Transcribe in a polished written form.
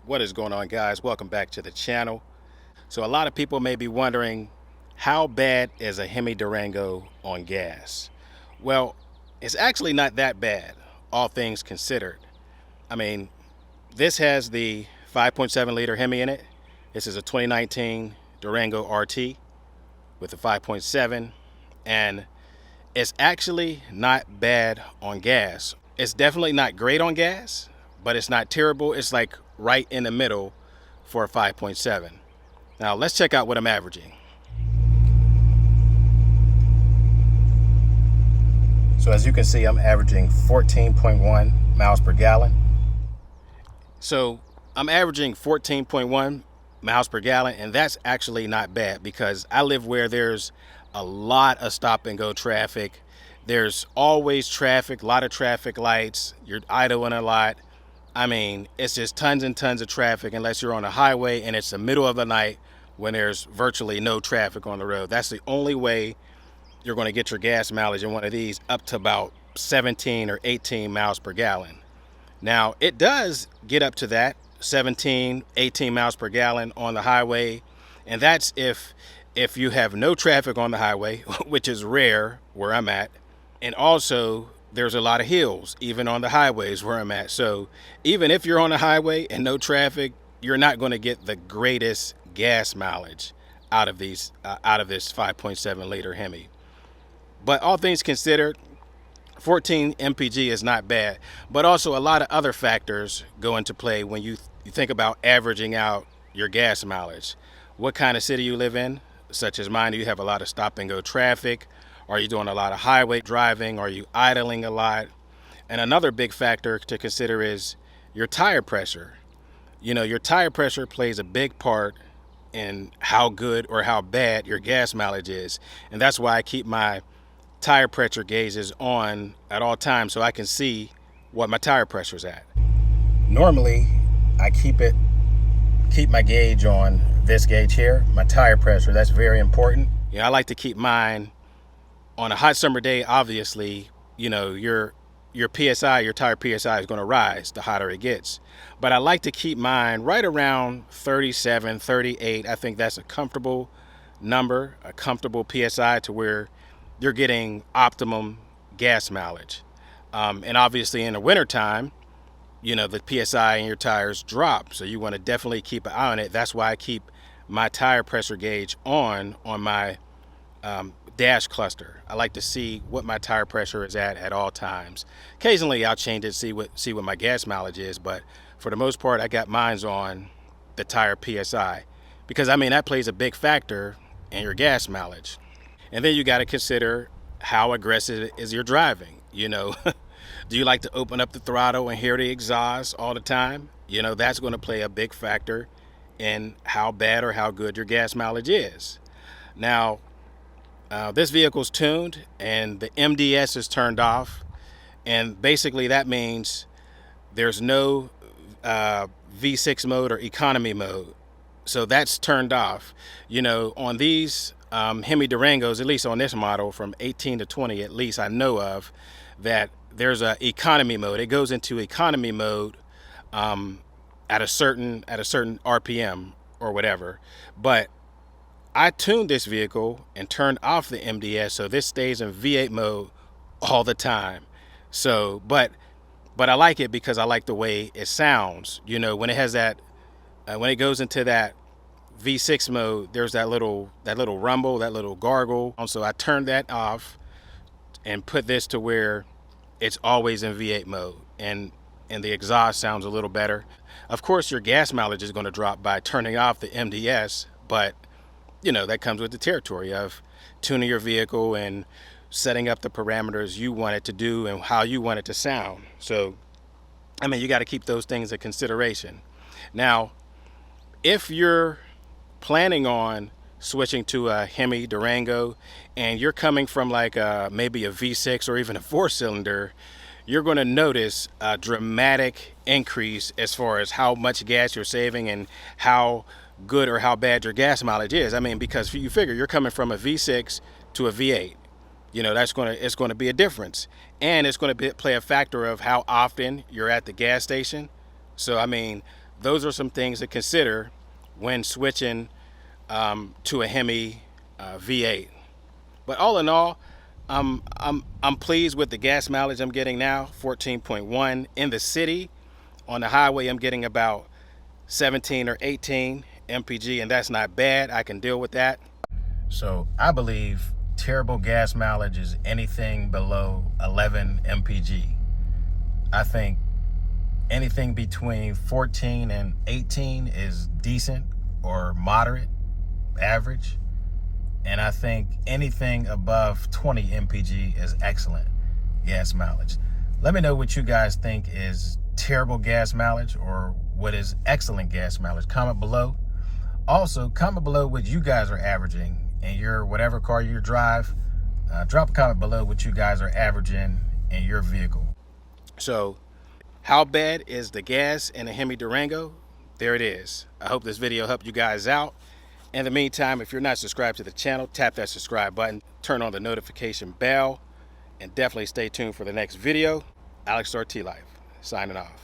What is going on, guys? Welcome back to the channel. So a lot of people may be wondering, how bad is a Hemi Durango on gas? Well, it's actually not that bad, all things considered. I mean, this has the 5.7 liter Hemi in it. This is a 2019 Durango Rt with the 5.7, and it's actually not bad on gas. It's definitely not great on gas, but it's not terrible. It's like right in the middle for a 5.7. Now let's check out what I'm averaging. So as you can see, I'm averaging 14.1 miles per gallon. So I'm averaging 14.1 miles per gallon, and that's actually not bad because I live where there's a lot of stop and go traffic. There's always traffic, a lot of traffic lights. You're idling a lot. I mean, it's just tons and tons of traffic unless you're on a highway and it's the middle of the night when there's virtually no traffic on the road. That's the only way you're going to get your gas mileage in one of these up to about 17 or 18 miles per gallon. Now, it does get up to that 17, 18 miles per gallon on the highway, and that's if you have no traffic on the highway, which is rare where I'm at, and also there's a lot of hills even on the highways where I'm at. So even if you're on the highway and no traffic, you're not going to get the greatest gas mileage out of this 5.7 liter Hemi. But all things considered, 14 mpg is not bad, but also a lot of other factors go into play when you think about averaging out your gas mileage. What kind of city you live in, such as mine. Do you have a lot of stop and go traffic? Are you doing a lot of highway driving? Are you idling a lot? And another big factor to consider is your tire pressure. Your tire pressure plays a big part in how good or how bad your gas mileage is. And that's why I keep my tire pressure gauges on at all times so I can see what my tire pressure is at. Normally, I keep my gauge on this gauge here, my tire pressure. That's very important. I like to keep mine on a hot summer day. Obviously, your PSI, your tire PSI is going to rise the hotter it gets. But I like to keep mine right around 37, 38. I think that's a comfortable number, a comfortable PSI to where you're getting optimum gas mileage. And obviously in the wintertime, the PSI in your tires drop. So you want to definitely keep an eye on it. That's why I keep my tire pressure gauge on my dash cluster. I like to see what my tire pressure is at all times. Occasionally I'll change it, see what my gas mileage is, but for the most part I got mine on the tire PSI because that plays a big factor in your gas mileage. And then you got to consider how aggressive is your driving. Do you like to open up the throttle and hear the exhaust all the time? That's going to play a big factor in how bad or how good your gas mileage is. Now, this vehicle's tuned and the MDS is turned off, and basically that means there's no V6 mode or economy mode. So that's turned off. On these Hemi Durangos, at least on this model from 18 to 20 at least I know of, that there's a economy mode. It goes into economy mode at a certain RPM or whatever. But I tuned this vehicle and turned off the MDS, so this stays in V8 mode all the time. So, but I like it because I like the way it sounds. When it has that, when it goes into that V6 mode, there's that little rumble, that little gargle. So I turned that off and put this to where it's always in V8 mode, and the exhaust sounds a little better. Of course, your gas mileage is going to drop by turning off the MDS, but that comes with the territory of tuning your vehicle and setting up the parameters you want it to do and how you want it to sound. So, you got to keep those things in consideration. Now, if you're planning on switching to a Hemi Durango and you're coming from like maybe a V6 or even a 4-cylinder, you're going to notice a dramatic increase as far as how much gas you're saving and how good or how bad your gas mileage is. Because you figure you're coming from a V6 to a V8, it's going to be a difference, and it's going to play a factor of how often you're at the gas station. So those are some things to consider when switching to a Hemi V8. But all in all, I'm pleased with the gas mileage I'm getting now, 14.1 in the city. On the highway, I'm getting about 17 or 18 mpg, and that's not bad. I can deal with that. So I believe terrible gas mileage is anything below 11 mpg. I think anything between 14 and 18 is decent or moderate, average. And I think anything above 20 mpg is excellent gas mileage. Let me know what you guys think is terrible gas mileage or what is excellent gas mileage. Comment below. Also, comment below what you guys are averaging in your whatever car you drive. Drop a comment below what you guys are averaging in your vehicle. So, how bad is the gas in a Hemi Durango? There it is. I hope this video helped you guys out. In the meantime, if you're not subscribed to the channel, tap that subscribe button, turn on the notification bell, and definitely stay tuned for the next video. Alex Rt Life, signing off.